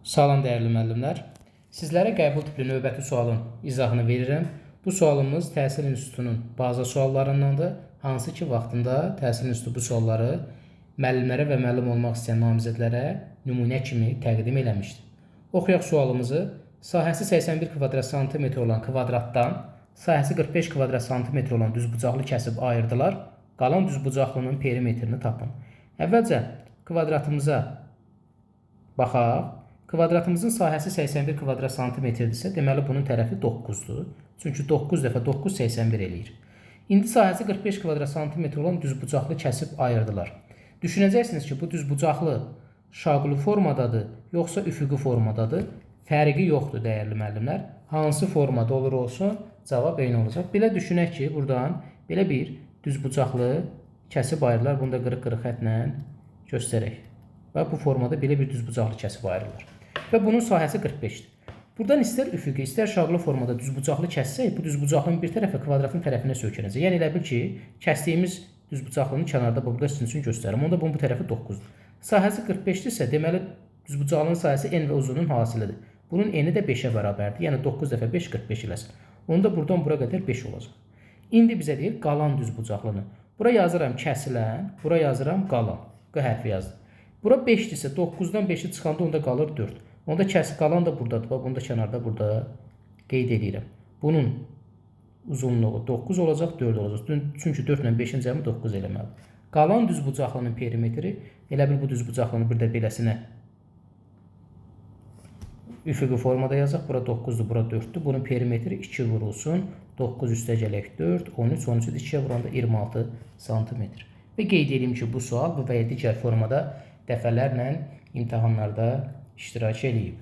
Salam dəyərli müəllimlər. Sizlərə qəbul tipli növbəti sualın izahını verirəm. Bu sualımız Təhsil İnstitutunun baza suallarındandır. Hansı ki, vaxtında Təhsil İnstitutu bu sualları müəllimlərə və müəllim olmaq istəyən namizədlərə nümunə kimi təqdim eləmişdir. Oxuyaq sualımızı. Sahəsi 81 kvadrat santimetr olan kvadratdan sahəsi 45 kvadrat santimetr olan düzbucaqlı kəsib ayırdılar. Qalan düzbucaqlının perimetrini tapın. Əvvəlcə kvadratımıza baxaq. Kvadratımızın sahəsi 81 kvadrat santimetrdirsə, deməli bunun tərəfi 9-dur. Çünki 9 dəfə 9 81 eləyir. İndi sahəsi 45 kvadrat santimetr olan düzbucaqlı kəsib ayırdılar. Düşünəcəksiniz ki, bu düzbucaqlı şaqlı formadadır, yoxsa üfüqi formadadır. Fərqi yoxdur dəyərli müəllimlər. Hansı formada olur olsun, cavab eyni olacaq. Belə düşünək ki, buradan belə bir düzbucaqlı kəsib ayırırlar. Bunu da qırıq-qırıq xətlə göstərək. Və bu formada belə bir düzbucaqlı kəsib ayırırlar. Və bunun sahəsi 45-dir. Buradan istər üfüqi, istər şaqlı formada düzbucaqlı kəssək, bu düzbucaqlının bir tərəfi kvadratın tərəfinə söykənəcək. Yəni elə bil ki, kəsdiyimiz düzbucaqlının kənarda burada sizin üçün göstərim. Onda bunun bu tərəfi 9-dur. Sahəsi 45-dirsə, deməli düzbucaqlının sahəsi n və uzunluğun hasilidir. Bunun eni də 5-ə bərabərdir. Yəni 9 dəfə 5 45 eləsin. Onda buradan bura qədər 5 olacaq. İndi bizə deyir qalan düzbucaqlını. Bura yazıram kəsilən, bura yazıram qalan. Q hərfi yazdım. Bura 5-dirsə 9-dan 5-i çıxanda onda qalır 4. Onda kəsib qalan da buradadır. Bunu da kənarda burada qeyd edirəm. Bunun uzunluğu 9 olacaq, 4 olacaq. Çünki 4 ilə 5-in cəmi 9 eləməlidir. Qalan düzbucaqlının perimetri, elə bil bu düzbucaqlını bir də beləsinə üfüqi formada yazaq. Bura 9-dur, bura 4-dür. Bunun perimetri 2 vurulsun. 9 üstəgələk 4, 13, 13-ü 2-yə vuranda 26 santimetr. Və qeyd edeyim ki, bu sual bu və ya digər formada dəfələrlə imtahanlarda iştirak edib.